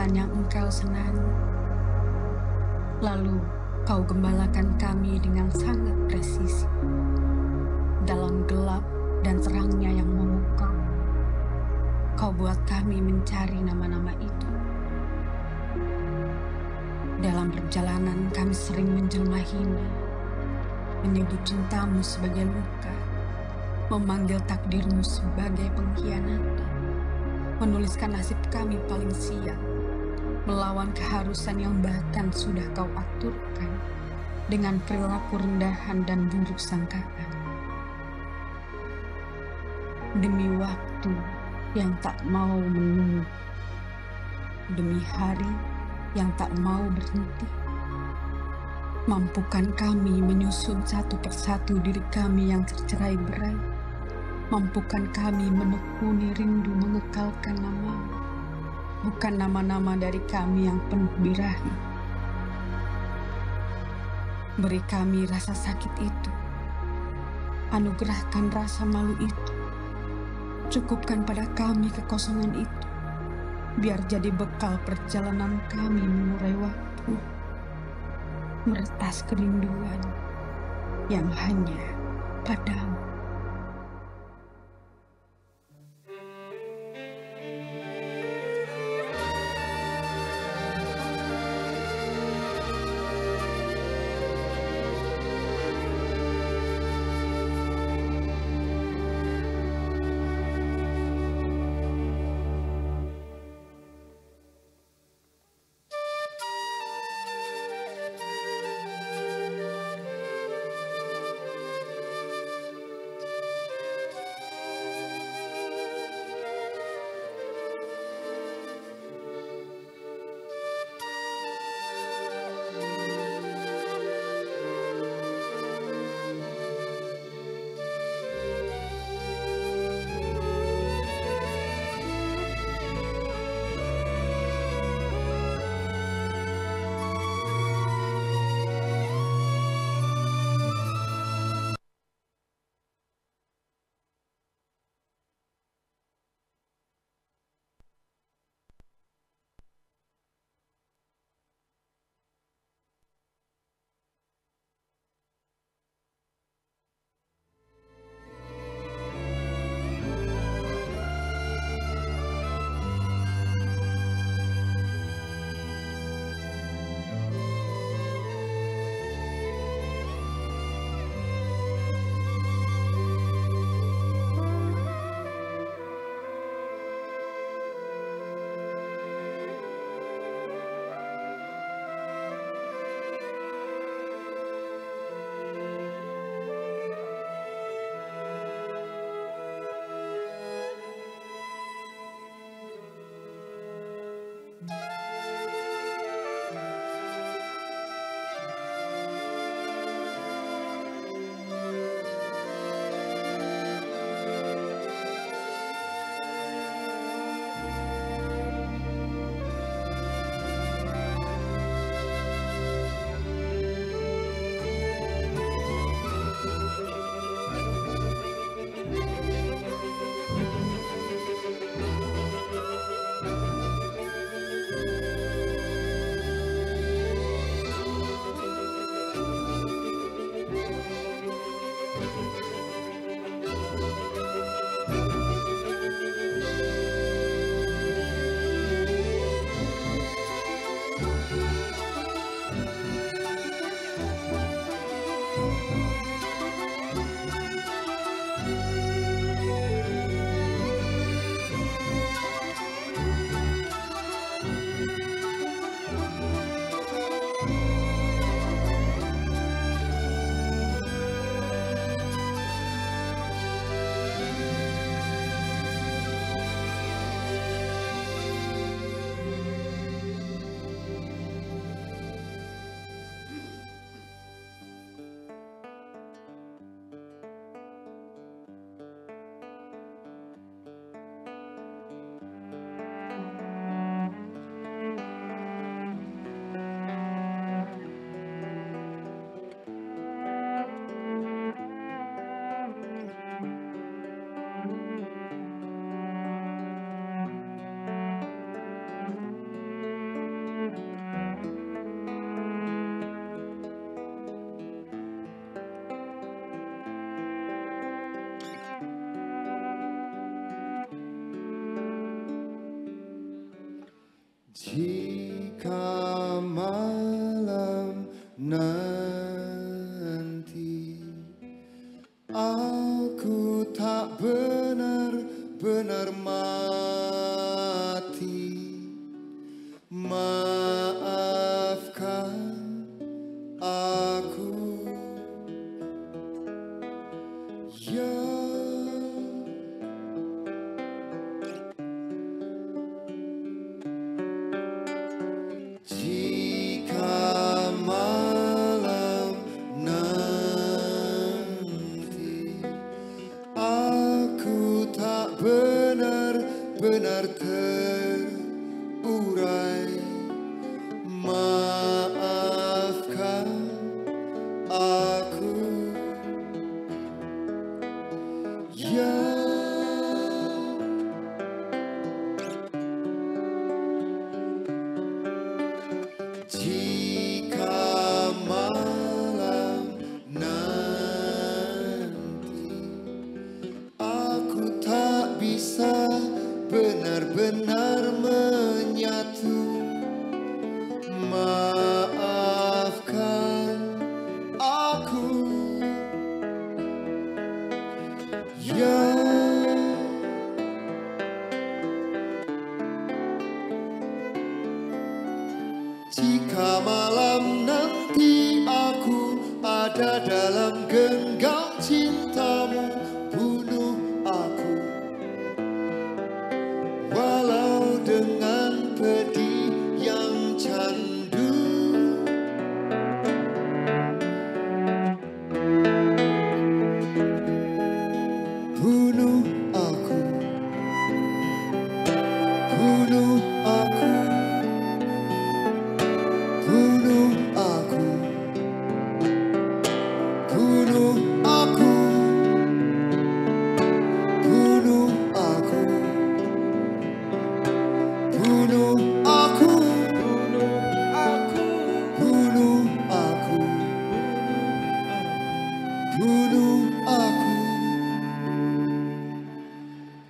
jalan yang engkau senangi. Lalu kau gembalakan kami dengan sangat presisi. Dalam gelap dan terangnya yang memukau, kau buat kami mencari nama-nama itu. Dalam perjalanan kami sering menjelma hina, menyebut cintamu sebagai luka, memanggil takdirmu sebagai pengkhianatan, menuliskan nasib kami paling sial, melawan keharusan yang bahkan sudah kau aturkan dengan perilaku rendahan dan buruk sangkaan. Demi waktu yang tak mau menunggu, demi hari yang tak mau berhenti, mampukan kami menyusun satu persatu diri kami yang tercerai-berai. Mampukan kami menekuni rindu mengekalkan nama, bukan nama-nama dari kami yang penuh birahi. Beri kami rasa sakit itu, anugerahkan rasa malu itu, cukupkan pada kami kekosongan itu, biar jadi bekal perjalanan kami mengurai waktu, meretas kerinduan yang hanya padamu. Jika malam nanti aku tak benar-benar mati, maafkan aku ya. Jika malam nanti aku tak benar-benar terurai, maafkan aku ya. Jika malam nanti aku tak bisa benar-benar menyatu, maafkan aku ya. Jika malam nanti aku ada dalam genggam cintamu, bunuh aku walau dengan pedih yang candu. Bunuh aku, bunuh aku, bunuh aku, bunuh aku, bunuh aku, bunuh aku, bunuh aku, bunuh aku.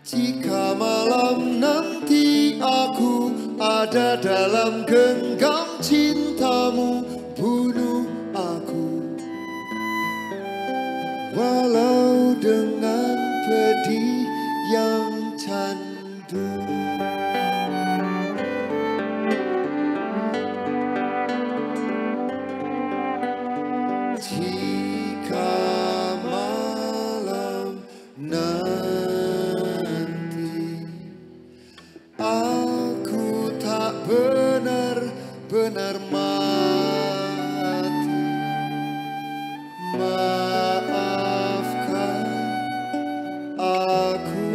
Jika malam nanti aku ada dalam genggam cintamu, bunuh aku walau dengan pedih yang candu. Jika malam nanti aku tak benar-benar mati, maafkan aku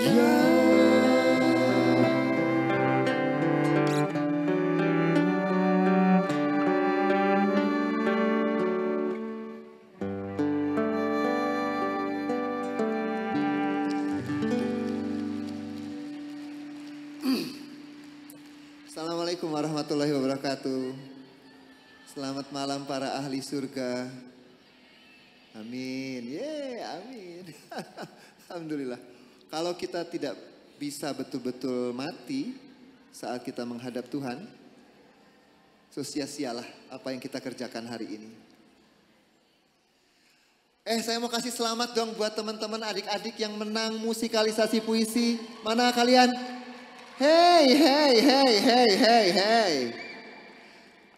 ya. Assalamualaikum warahmatullahi wabarakatuh. Selamat malam para ahli surga. Amin. Amin. Alhamdulillah. Kalau kita tidak bisa betul-betul mati saat kita menghadap Tuhan, so sia-sialah apa yang kita kerjakan hari ini. Saya mau kasih selamat dong buat teman-teman adik-adik yang menang musikalisasi puisi. Mana kalian? Hey.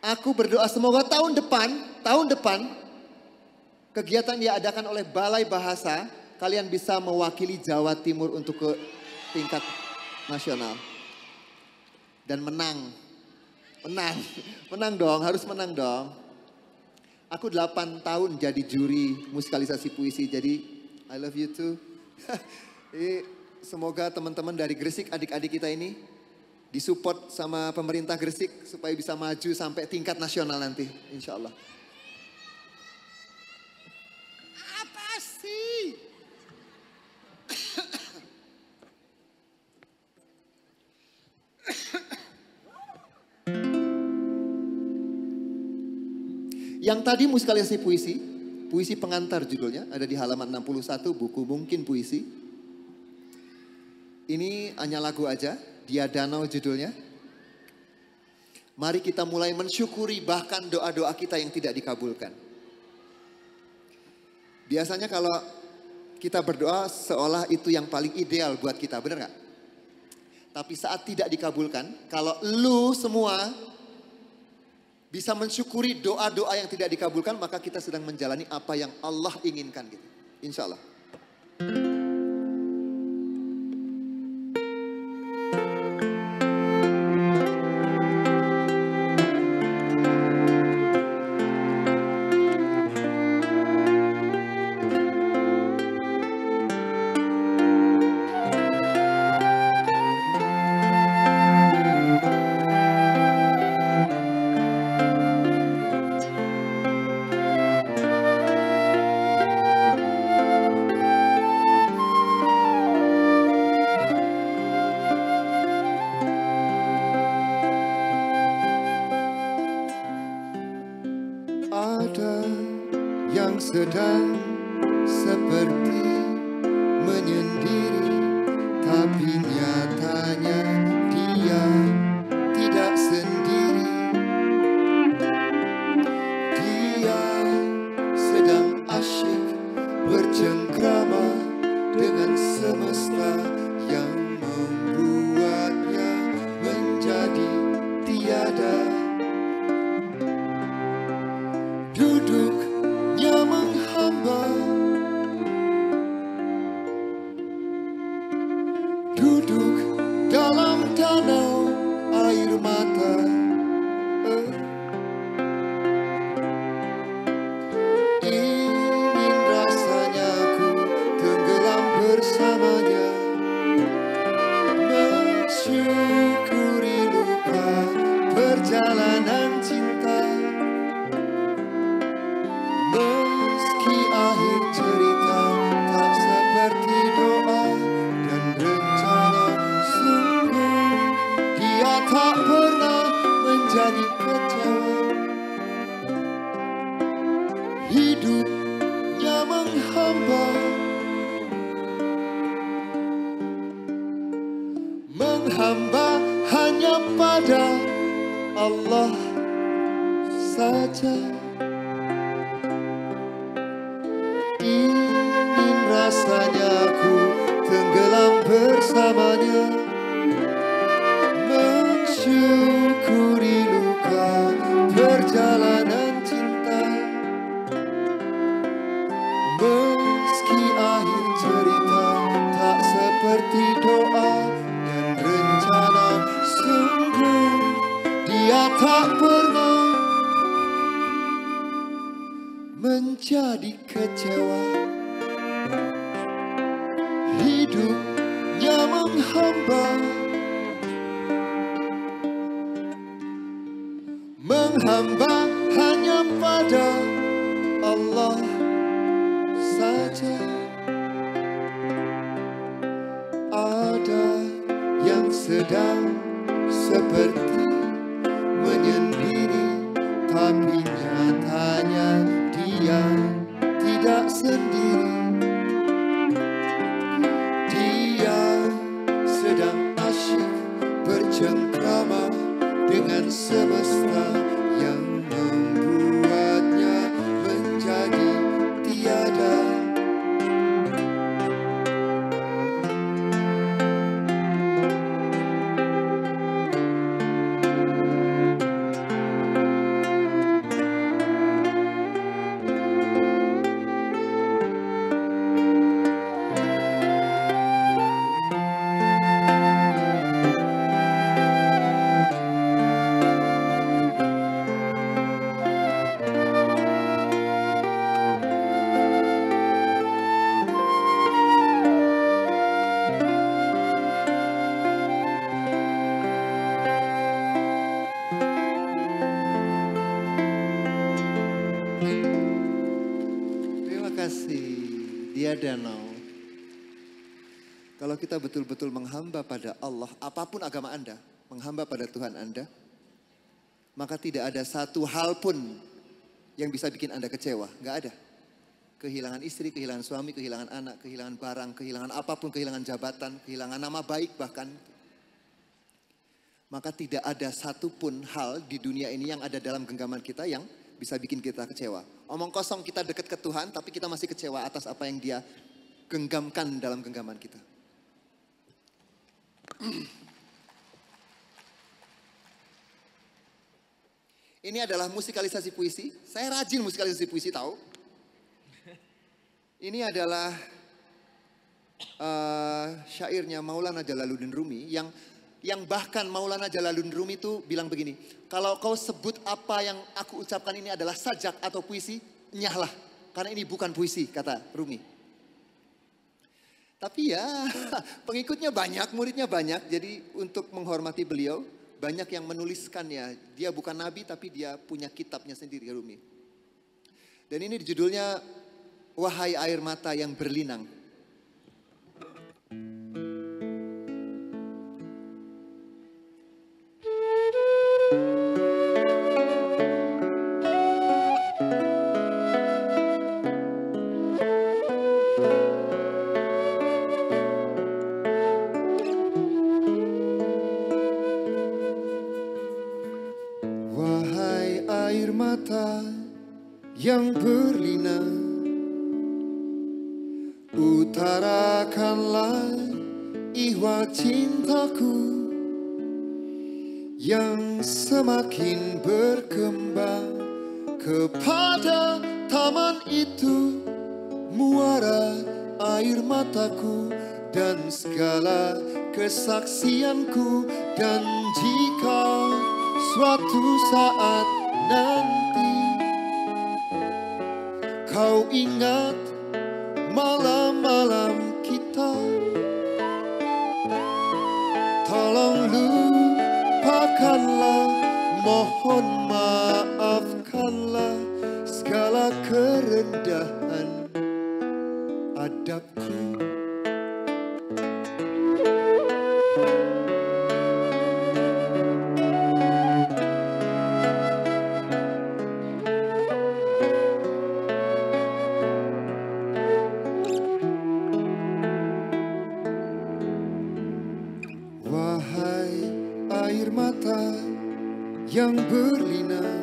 Aku berdoa semoga tahun depan kegiatan diadakan oleh Balai Bahasa, kalian bisa mewakili Jawa Timur untuk ke tingkat nasional. Dan menang dong, harus menang dong. Aku 8 tahun jadi juri musikalisasi puisi, jadi I love you too. Semoga teman-teman dari Gresik, adik-adik kita ini disupport sama pemerintah Gresik supaya bisa maju sampai tingkat nasional nanti, insya Allah. Apa sih? Yang tadi musikalisasi puisi pengantar judulnya, ada di halaman 61 buku Mungkin Puisi. Ini hanya lagu aja, Dia Danau judulnya. Mari kita mulai mensyukuri bahkan doa-doa kita yang tidak dikabulkan. Biasanya kalau kita berdoa seolah itu yang paling ideal buat kita, benar gak? Tapi saat tidak dikabulkan, kalau lu semua bisa mensyukuri doa-doa yang tidak dikabulkan, maka kita sedang menjalani apa yang Allah inginkan gitu. Insya Allah. Ada yang sedang seperti menyendiri, tapi nyatanya dia tidak sendiri. Dia sedang asyik bercengkrama dengan semesta yang membuatnya menjadi tiada. Duduknya menghamba, duduk dalam danau air mata. Ingin rasanya ku tenggelam bersamanya, mensyukuri luka perjalanan cinta. Meski akhir cerita tak seperti doa dan rencana, sungguh dia tak pernah menjadi kecewa. Hidupnya menghamba, menghamba hanya pada Allah saja. Ingin rasanya ku tenggelam bersamanya, mensyukuri luka perjalanan cinta. Meski akhir cerita tak seperti doa dan rencana, sungguh dia tak pernah menjadi kecewa. Hidupnya menghamba, menghamba hanya pada Allah saja. Ada yang sedang seperti menyendiri, tapi nyatanya dia tidak sendiri. Dia sedang asyik bercengkrama dengan semesta yang membuatnya menjadi tiada. Dia danau. Kalau kita betul-betul menghamba pada Allah, apapun agama Anda, menghamba pada Tuhan Anda, maka tidak ada satu hal pun yang bisa bikin Anda kecewa. Nggak ada. kehilangan istri, kehilangan suami, kehilangan anak, kehilangan barang, kehilangan apapun, kehilangan jabatan, kehilangan nama baik bahkan. Maka tidak ada satupun hal di dunia ini yang ada dalam genggaman kita yang bisa bikin kita kecewa. Omong kosong kita dekat ke Tuhan, tapi kita masih kecewa atas apa yang Dia genggamkan dalam genggaman kita. Ini adalah musikalisasi puisi. Saya rajin musikalisasi puisi, tahu? Ini adalah syairnya Maulana Jalaluddin Rumi yang bahkan Maulana Jalaluddin Rumi itu bilang begini, kalau kau sebut apa yang aku ucapkan ini adalah sajak atau puisi, nyahlah. Karena ini bukan puisi, kata Rumi. Tapi ya pengikutnya banyak, muridnya banyak. Jadi untuk menghormati beliau, banyak yang menuliskannya. Dia bukan nabi tapi dia punya kitabnya sendiri, Rumi. Dan ini judulnya Wahai Air Mata yang Berlinang. Yang berlinang, utarakanlah ihwa cintaku yang semakin berkembang kepada taman itu, muara air mataku dan segala kesaksianku. Dan jika suatu saat nanti kau ingat malam-malam kita, tolong lupakanlah, mohon maafkanlah segala kerendahan adabku. Yang berlinang,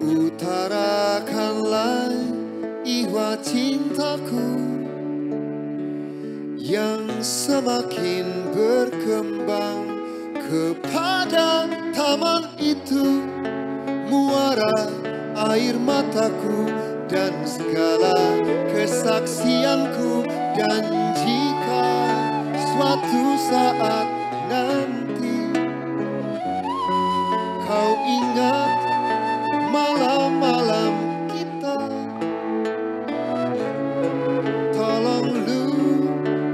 utarakanlah ihwa cintaku yang semakin berkembang kepada taman itu, muara air mataku dan segala kesaksianku. Dan jika suatu saat nanti kau ingat malam-malam kita, tolong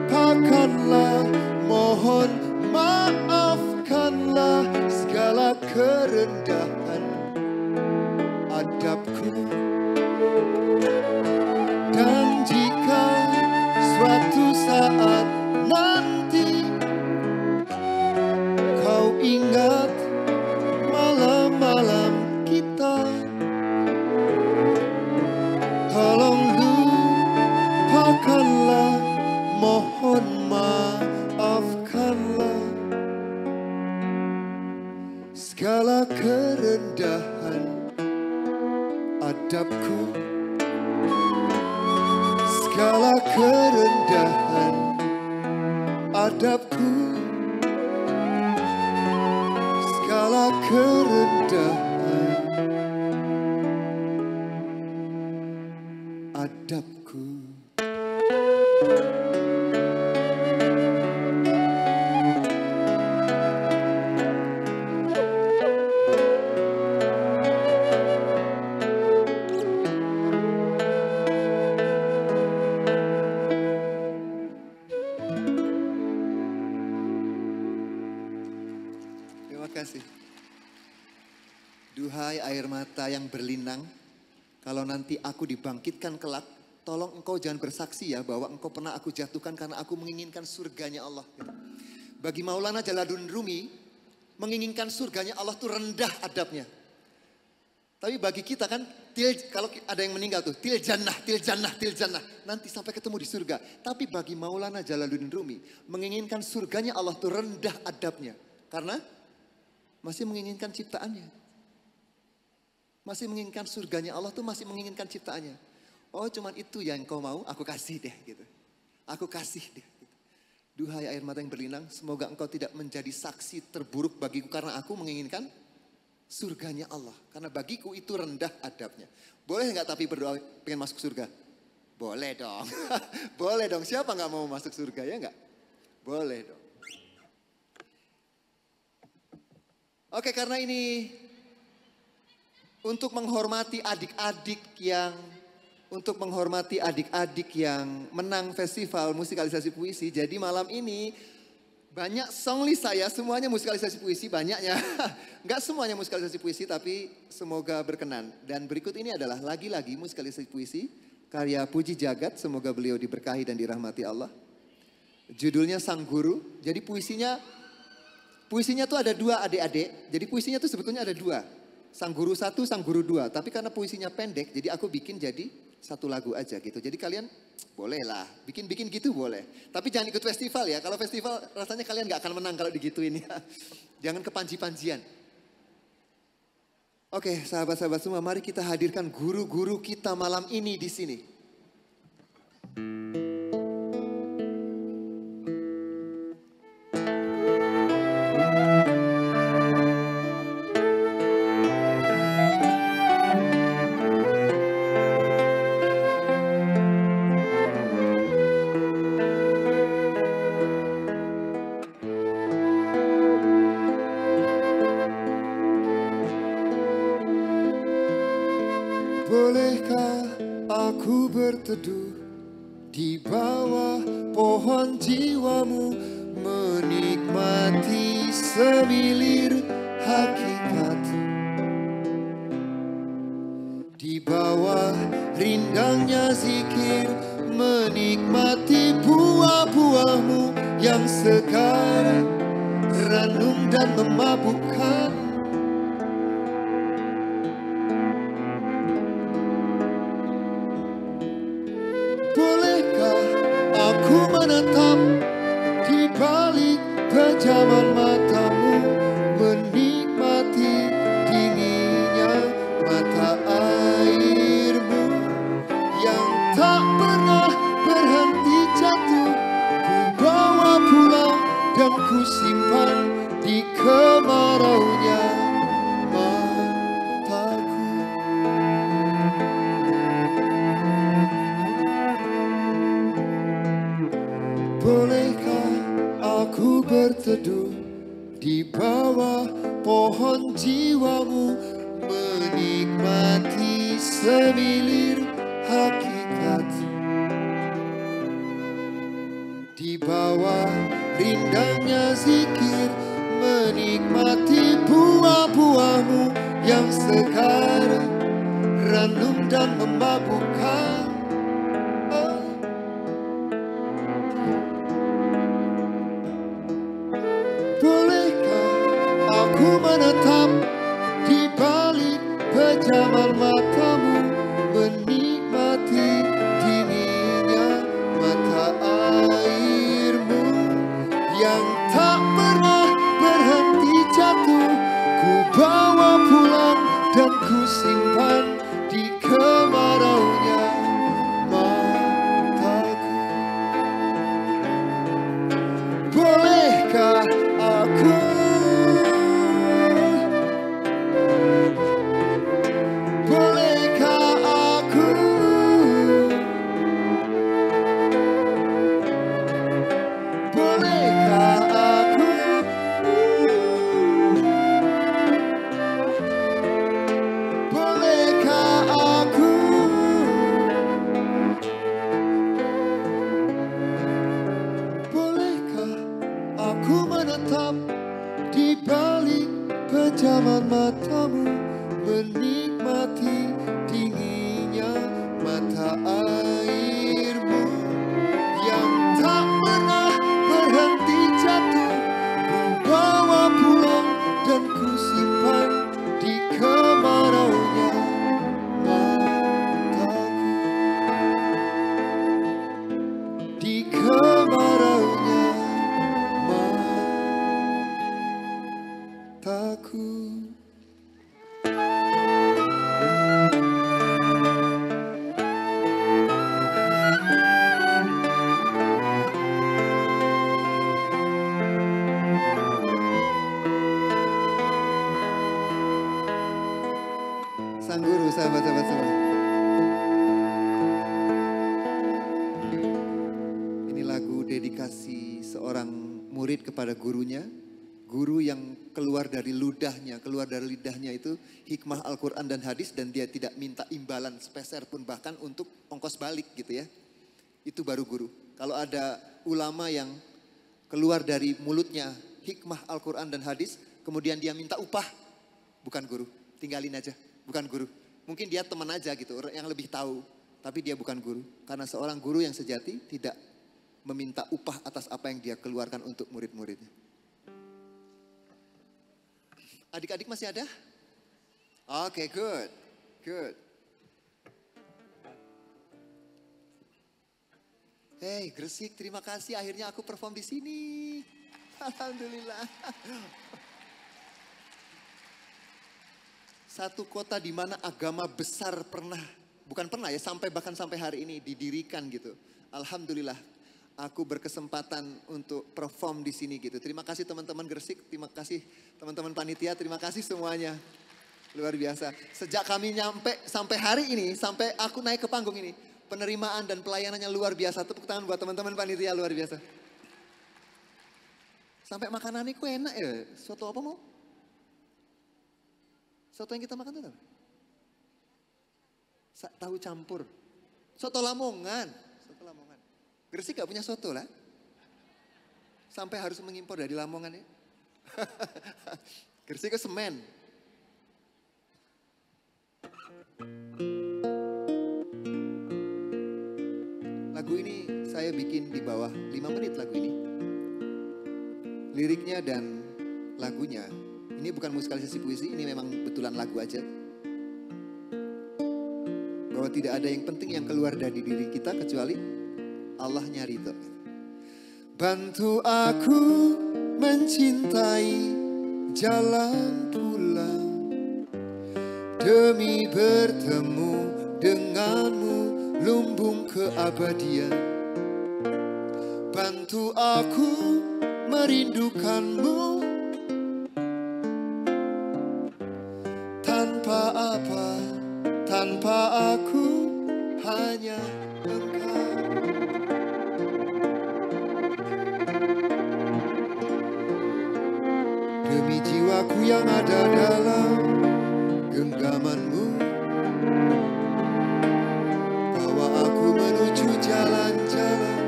lupakanlah, mohon maafkanlah segala kerendahan adabku. Dan jika suatu saat nanti kau ingat malam-malam kita, tolong lupakanlah, mohon maafkanlah segala kerendahan adabku, segala kerendahan adabku, segala kerendahan adabku. Terima kasih. Duhai air mata yang berlinang, kalau nanti aku dibangkitkan kelak, tolong engkau jangan bersaksi ya bahwa engkau pernah aku jatuhkan karena aku menginginkan surganya Allah. Bagi Maulana Jalaluddin Rumi, menginginkan surganya Allah itu rendah adabnya. Tapi bagi kita kan, kalau ada yang meninggal tuh, til jannah. Nanti sampai ketemu di surga. Tapi bagi Maulana Jalaluddin Rumi, menginginkan surganya Allah tuh rendah adabnya. Karena masih menginginkan ciptaannya. Masih menginginkan surganya Allah tuh masih menginginkan ciptaannya. Oh cuman itu yang kau mau, aku kasih deh gitu. Aku kasih deh. Duhai air mata yang berlinang, semoga engkau tidak menjadi saksi terburuk bagiku karena aku menginginkan surganya Allah. Karena bagiku itu rendah adabnya. Boleh nggak tapi berdoa pengen masuk surga? Boleh dong. Boleh dong. Siapa nggak mau masuk surga ya nggak? Boleh dong. Oke, karena ini untuk menghormati adik-adik yang menang festival musikalisasi puisi. Jadi malam ini banyak songlist saya, semuanya musikalisasi puisi, banyaknya. Enggak semuanya musikalisasi puisi, tapi semoga berkenan. Dan berikut ini adalah lagi-lagi musikalisasi puisi, karya Puji Jagat, semoga beliau diberkahi dan dirahmati Allah. Judulnya Sang Guru, jadi puisinya tuh ada 2 adik-adik, jadi puisinya tuh sebetulnya ada 2. Sang Guru 1, Sang Guru 2, tapi karena puisinya pendek, jadi aku bikin jadi 1 lagu aja gitu. Jadi kalian boleh lah, bikin gitu boleh. Tapi jangan ikut festival ya, kalau festival rasanya kalian gak akan menang kalau digituin ya. Jangan kepanji-panjian. Oke, sahabat-sahabat semua, mari kita hadirkan guru-guru kita malam ini di sini. Bolehkah aku berteduh di bawah pohon jiwamu, menikmati semilir hakikat. Di bawah rindangnya zikir, menikmati buah-buahmu yang segar, renung dan memabukkan. Bolehkah aku menetap di balik pejaman matamu, menikmati dinginnya mata airmu yang tak pernah berhenti jatuh. Ku bawa pulang dan ku simpan di kemaraunya mataku. Bolehkah aku berteduh di bawah pohon jiwamu, menikmati semilir hakikat. Di bawah rindangnya zikir, menikmati buah-buahmu yang segar, renung dan memabukkan. Bolehkah aku menetap di balik pejaman matamu, menikmati dinginnya mata airmu yang tak pernah berhenti jatuh. Ku bawa pulang dan ku simpan di kemaraunya mataku. Bolehkah aku menetap di balik pejaman matamu, menikmati dinginnya mata airmu yang tak pernah berhenti jatuh. Ku bawa pulang dan ku simpan di kemaraunya Sang Guru, sahabat-sahabat semua. Ini lagu dedikasi seorang murid kepada gurunya. Guru yang keluar dari ludahnya, keluar dari lidahnya itu hikmah Al-Quran dan hadis, dan dia tidak minta imbalan sepeser pun bahkan untuk ongkos balik gitu ya. Itu baru guru. Kalau ada ulama yang keluar dari mulutnya hikmah Al-Quran dan hadis, kemudian dia minta upah, bukan guru. Tinggalin aja, bukan guru. Mungkin dia teman aja gitu, yang lebih tahu. Tapi dia bukan guru. Karena seorang guru yang sejati tidak meminta upah atas apa yang dia keluarkan untuk murid-muridnya. Adik-adik masih ada? Oke, good. Good. Hey, Gresik, terima kasih akhirnya aku perform di sini. Alhamdulillah. Satu kota di mana agama besar bukan pernah ya, bahkan sampai hari ini didirikan gitu. Alhamdulillah, aku berkesempatan untuk perform di sini gitu. Terima kasih teman-teman Gresik, terima kasih teman-teman panitia, terima kasih semuanya. Luar biasa. Sejak kami nyampe sampai hari ini, sampai aku naik ke panggung ini, penerimaan dan pelayanannya luar biasa. Tepuk tangan buat teman-teman panitia, luar biasa. Sampai makanannya kok enak ya. Soto apa mau? Soto yang kita makan itu apa? Tahu campur. Soto Lamongan. Soto Lamongan. Gresik gak punya soto lah. Sampai harus mengimpor dari Lamongan ya. Gresik ke semen. Lagu ini saya bikin di bawah 5 menit lagu ini. Liriknya dan lagunya, ini bukan musikalisasi puisi, ini memang betulan lagu aja. Bahwa tidak ada yang penting yang keluar dari diri kita kecuali Allah nyari itu. Bantu aku mencintai jalan pulang, demi bertemu denganmu lumbung keabadian. Bantu aku merindukanmu tanpa apa, tanpa aku, hanya Engkau. Demi jiwaku yang ada dalam genggamanmu, bawa aku menuju jalan-jalan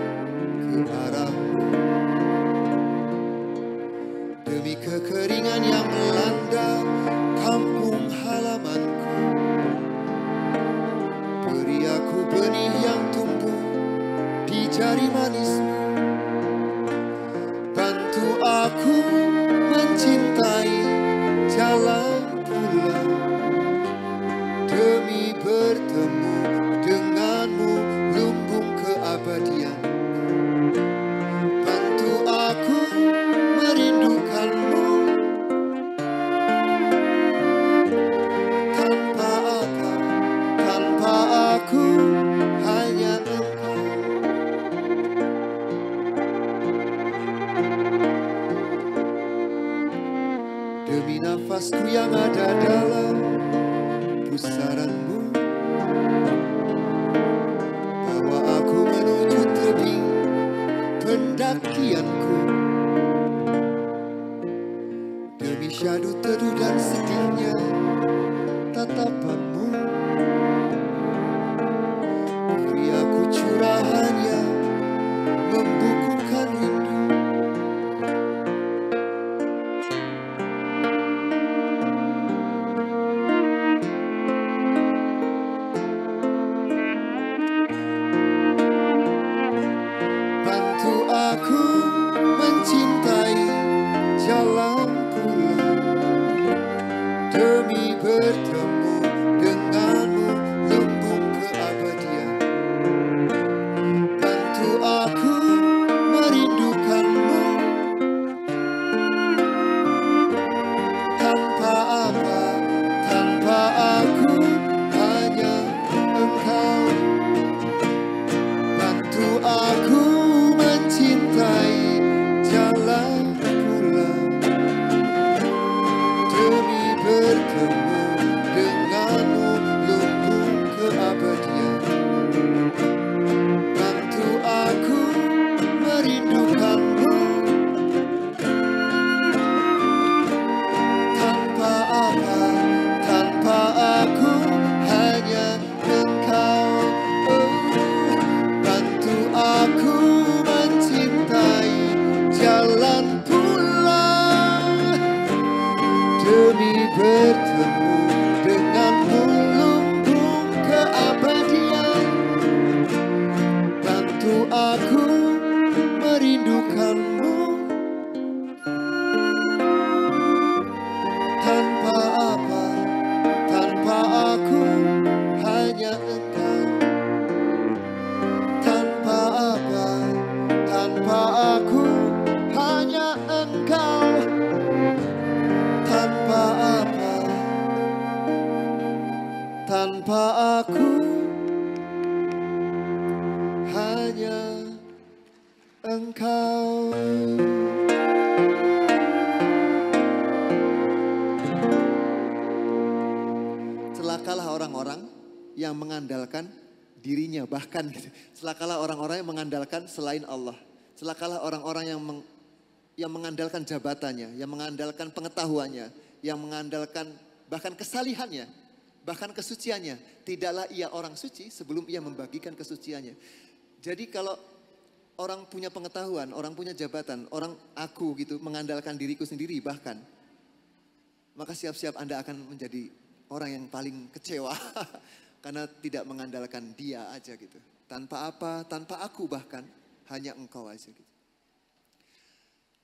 ke arahmu. Demi kekeringan yang melanda kampung halamanku, beri aku benih yang tumbuh di jari manismu. Bantu aku mencintai jalan pulang, demi bertemu denganmu lumbung keabadian. Bantu aku merindukanmu tanpa apa, tanpa aku, hanya Engkau. Demi nafasku yang ada dalam pusaranmu, bawa aku menuju tebing pendakianku. Demi syadu teduh dan sedihnya tatapanmu, beri aku curahan yang membukukan rindu. Bantu aku mencintai jalan pulang, demi bertemu denganmu lumbung keabadian. Bantu aku merindukanmu tanpa apa, tanpa aku, hanya Engkau. Bantu aku mencintai jalan pulang, demi bertemu dengan tanpa aku hanya Engkau. Celakalah orang-orang yang mengandalkan dirinya, bahkan gitu. Celakalah orang-orang yang mengandalkan selain Allah. Celakalah orang-orang yang mengandalkan jabatannya, yang mengandalkan pengetahuannya, yang mengandalkan bahkan kesalihannya, bahkan kesuciannya. Tidaklah ia orang suci sebelum ia membagikan kesuciannya. Jadi kalau orang punya pengetahuan, orang punya jabatan, orang aku gitu mengandalkan diriku sendiri bahkan, maka siap-siap Anda akan menjadi orang yang paling kecewa karena tidak mengandalkan dia aja gitu. Tanpa apa, tanpa aku bahkan, hanya Engkau aja gitu.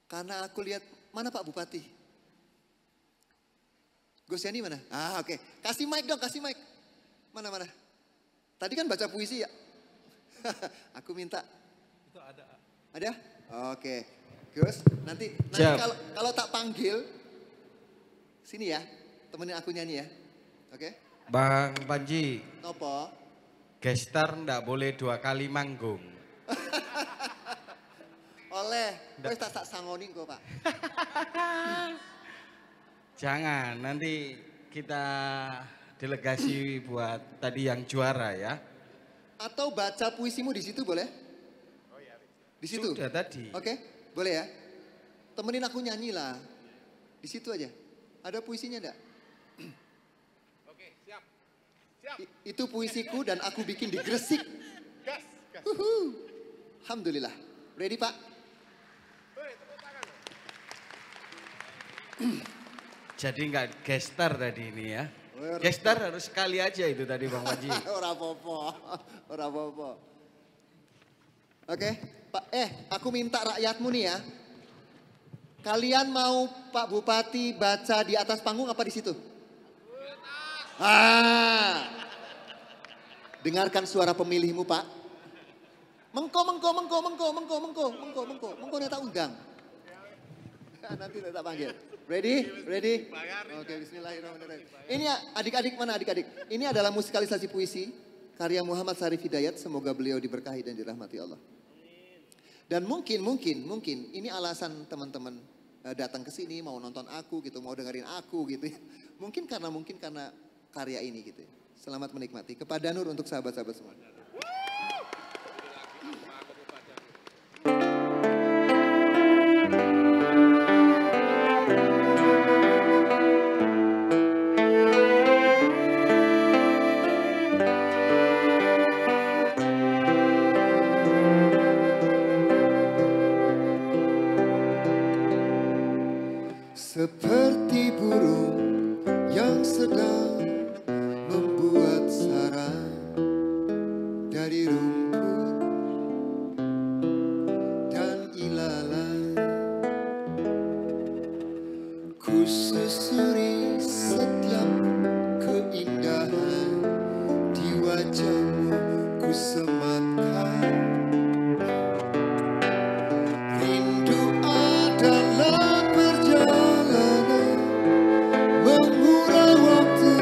Karena aku lihat, mana Pak Bupati? Gus Yani mana? Oke. Kasih mic dong, kasih mic. Mana? Tadi kan baca puisi ya? Aku minta. Itu ada. Ada? Oke. Gus, nanti kalau tak panggil, sini ya, temenin aku nyanyi ya. Oke? Bang Panji. Nopo? Gestar ndak boleh 2 kali manggung. Oleh, wes tak sangonin kok Pak. Jangan, nanti kita delegasi buat tadi yang juara ya. Atau baca puisimu di situ boleh? Oh iya. Di situ? Sudah tadi. Oke, boleh ya? Temenin aku nyanyi lah. Di situ aja. Ada puisinya enggak? Oke, siap. Siap. Itu puisiku dan aku bikin di Gresik. Gas. Alhamdulillah. Ready Pak? Woi, tepuk tangan. Jadi nggak gestar tadi ini ya. Oh, Gestar harus sekali aja itu tadi Bang Panji. Ora apa-apa. Oke, Pak. Aku minta rakyatmu nih ya. Kalian mau Pak Bupati baca di atas panggung apa di situ? Dengarkan suara pemilihmu Pak. Mengko tak undang. Nanti tak panggil. Ready? Oke, bismillahirrahmanirrahim. Ini adik-adik mana adik-adik? Ini adalah musikalisasi puisi karya Muhammad Syarif Hidayat. Semoga beliau diberkahi dan dirahmati Allah. Dan mungkin ini alasan teman-teman datang ke sini mau nonton aku gitu, mau dengerin aku gitu. Mungkin karena karya ini gitu. Selamat menikmati. Kepada Nur untuk sahabat-sahabat semua. Seperti burung yang sedang membuat sarang dari rumput dan ilalang, ku susuri setiap keindahan di wajahmu, ku sematkan rindu adalah mengurai waktu,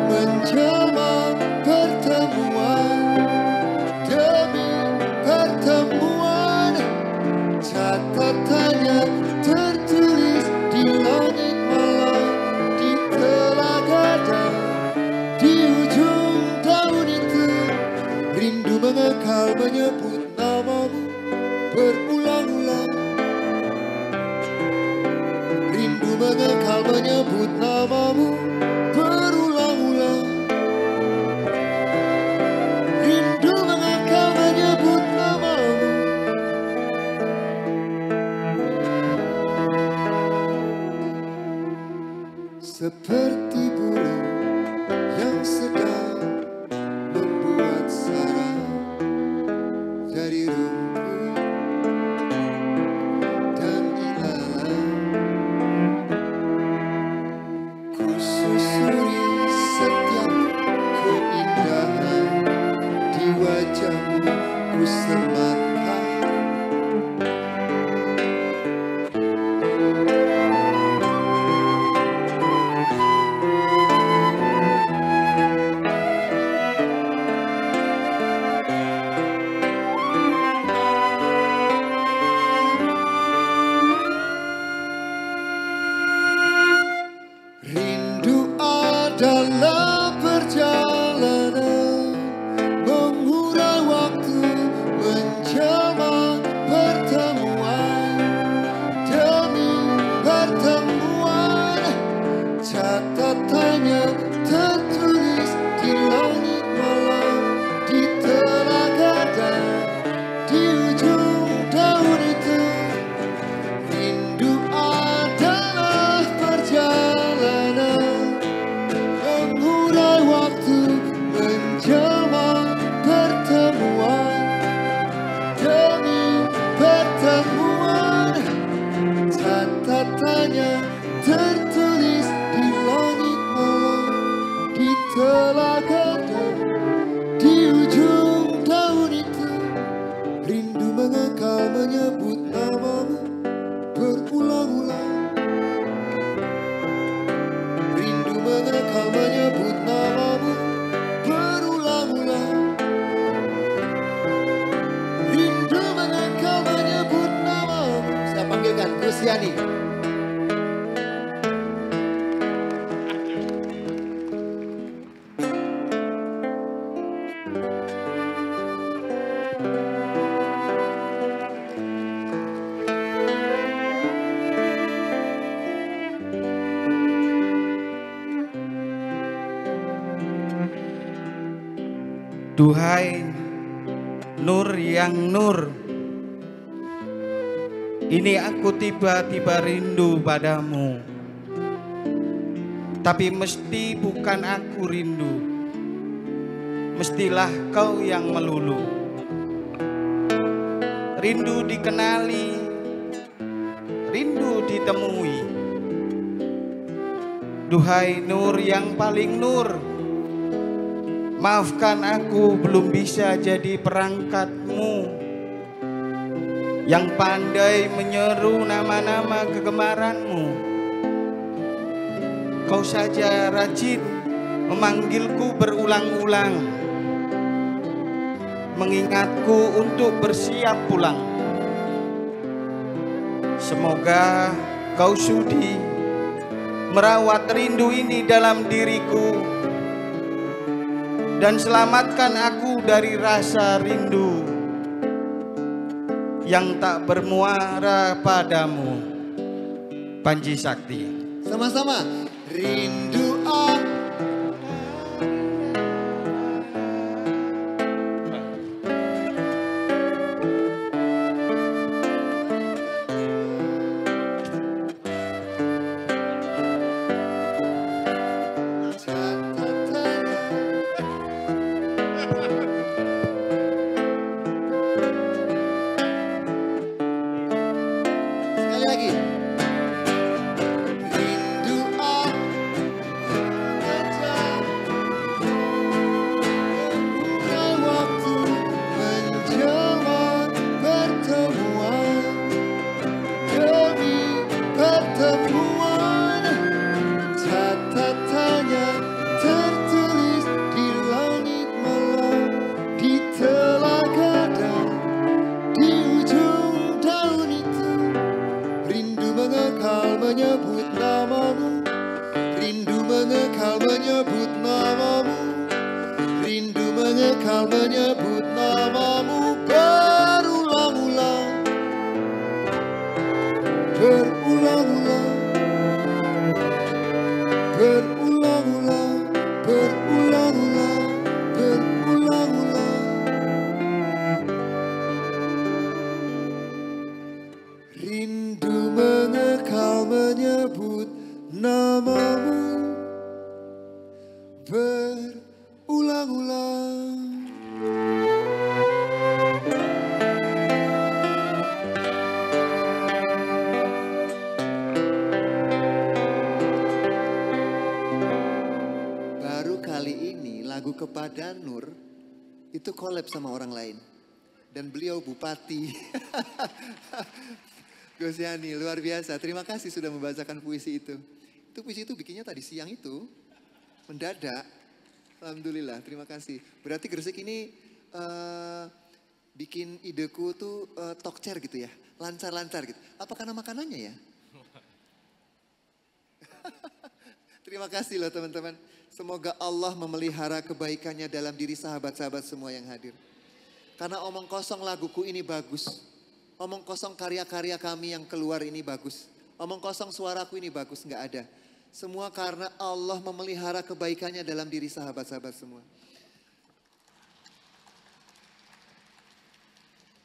menjelma pertemuan demi pertemuan. Catatannya tertulis di langit malam, di telaga dan di ujung daun itu. Rindu mengekal menyebut namamu berulang-ulang. Rindu mengekal menyebut namamu berulang-ulang. Rindu mengekal menyebut namamu. Seperti burung yang sedang membuat sarang dari rumput dan ilalang, ku susuri setiap keindahan di wajahmu, ku sematkan telaganya di ujung tahun itu. Rindu mengekal menyebut namamu berulang-ulang. Rindu mengekal menyebut namamu berulang-ulang. Rindu mengekal menyebut namamu. Saya panggilkan Kusiani. Duhai Nur yang Nur, ini aku tiba-tiba rindu padamu. Tapi mesti bukan aku rindu, mestilah kau yang melulu. Rindu dikenali, rindu ditemui. Duhai Nur yang paling nur, maafkan aku belum bisa jadi perangkatmu yang pandai menyeru nama-nama kegemaranmu. Kau saja rajin memanggilku berulang-ulang, mengingatku untuk bersiap pulang. Semoga kau sudi merawat rindu ini dalam diriku dan selamatkan aku dari rasa rindu yang tak bermuara padamu. Panji Sakti. Sama-sama. Rindu aku. Sekali lagi. Rindu aku datang, bukan waktu menjawab pertemuan demi pertemuan. Catatannya tertulis di langit malam, di telaga dan di ujung daun itu. Rindu mengekal menyebut namamu, rindu mengekal menyebut namamu, rindu mengekal menyebut namamu berulang-ulang, berulang-ulang, berulang-ulang, berulang-ulang, berulang-ulang. Rindu mengekal menyebut namamu berulang-ulang. Baru kali ini lagu Kepada Nur itu collab sama orang lain. Dan beliau bupati. Gus Yani, luar biasa. Terima kasih sudah membacakan puisi itu. Itu puisi itu bikinnya tadi siang itu. Mendadak. Alhamdulillah, terima kasih. Berarti Gresik ini bikin ideku tuh talk chair gitu ya. Lancar-lancar gitu. Apa karena makanannya ya? Terima kasih loh teman-teman. Semoga Allah memelihara kebaikannya dalam diri sahabat-sahabat semua yang hadir. Karena omong kosong laguku ini bagus. Omong kosong karya-karya kami yang keluar ini bagus. Omong kosong suaraku ini bagus, nggak ada. Semua karena Allah memelihara kebaikannya dalam diri sahabat-sahabat semua.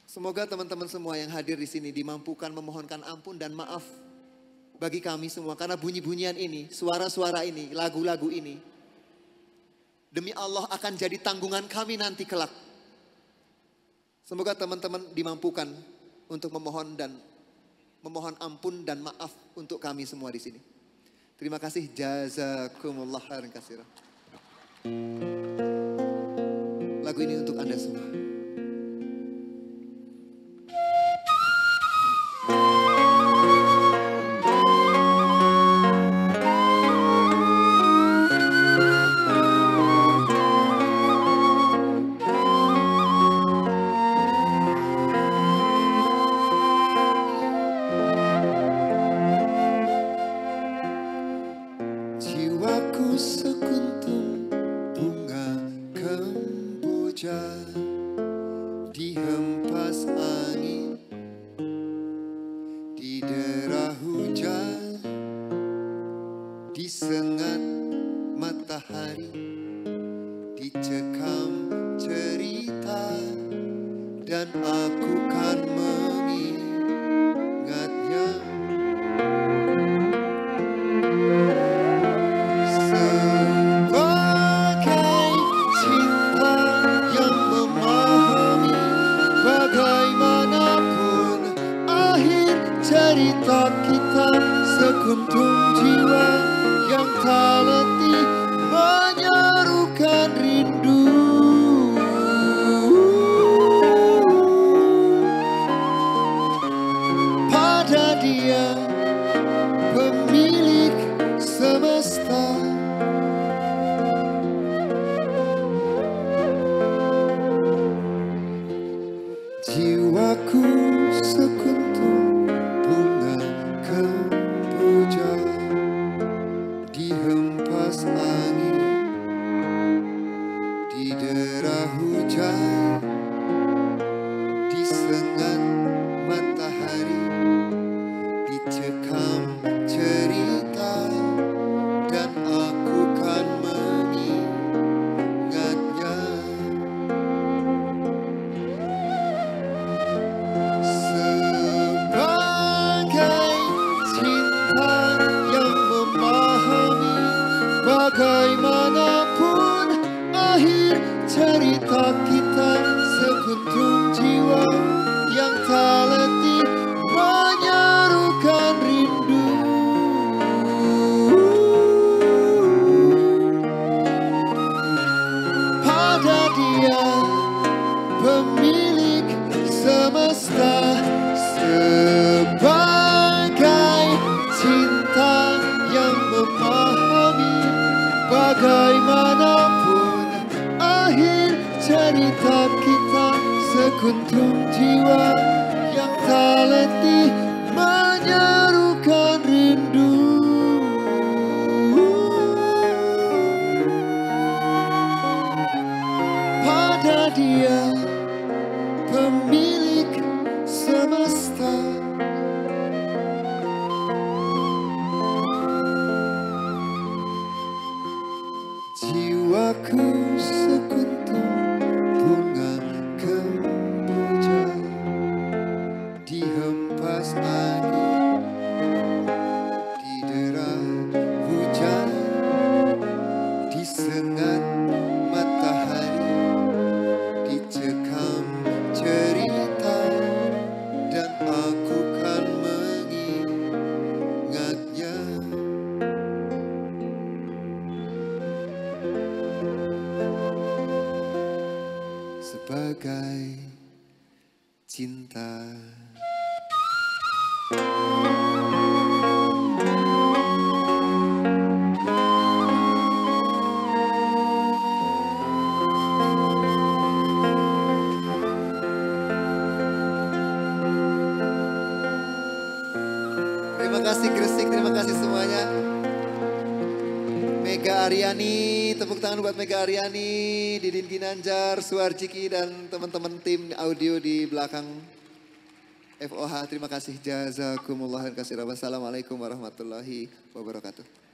Semoga teman-teman semua yang hadir di sini dimampukan memohonkan ampun dan maaf bagi kami semua. Karena bunyi-bunyian ini, suara-suara ini, lagu-lagu ini, demi Allah akan jadi tanggungan kami nanti kelak. Semoga teman-teman dimampukan untuk memohon ampun dan maaf untuk kami semua di sini. Terima kasih. Jazakumullah khairan katsiran. Lagu ini untuk Anda semua. Jiwaku sekuntum bunga kemboja, dihempas angin, didera hujan, disengat matahari, dicekam cerita, dan aku kan mengingatnya. Sebagai cinta yang memahami bagaimanapun akhir cerita kita, sekuntum jiwa yang tak letih menyerukan rindu. Pada Dia pemilik semesta. Jiwaku sekuntum bunga kemboja, dihempas angin, didera hujan, disengat matahari, dicekam cerita, dan aku kan mengingatnya. Sebagai cinta yang memahami bagaimanapun akhir cerita kita, sekuntum jiwa yang tak letih menyerukan rindu. Pada Dia pemilik semesta. Sebagai cinta yang memahami bagaimanapun akhir cerita kita, sekuntum jiwa yang tak letih menyerukan rindu. Pada Dia pemilik semesta. Jiwaku sekuntum bunga kemboja, dihempas angin, didera hujan, disengat matahari, dicekam cerita, dan aku kan mengingatnya. Sebagai cinta. Terima kasih Gresik, terima kasih semuanya. Mega Aryani, tepuk tangan buat Mega Aryani, Didin Ginanjar, Suarjiki, dan teman-teman tim audio di belakang FOH. Terima kasih, jazakumullah khairan katsiran. Wassalamualaikum warahmatullahi wabarakatuh.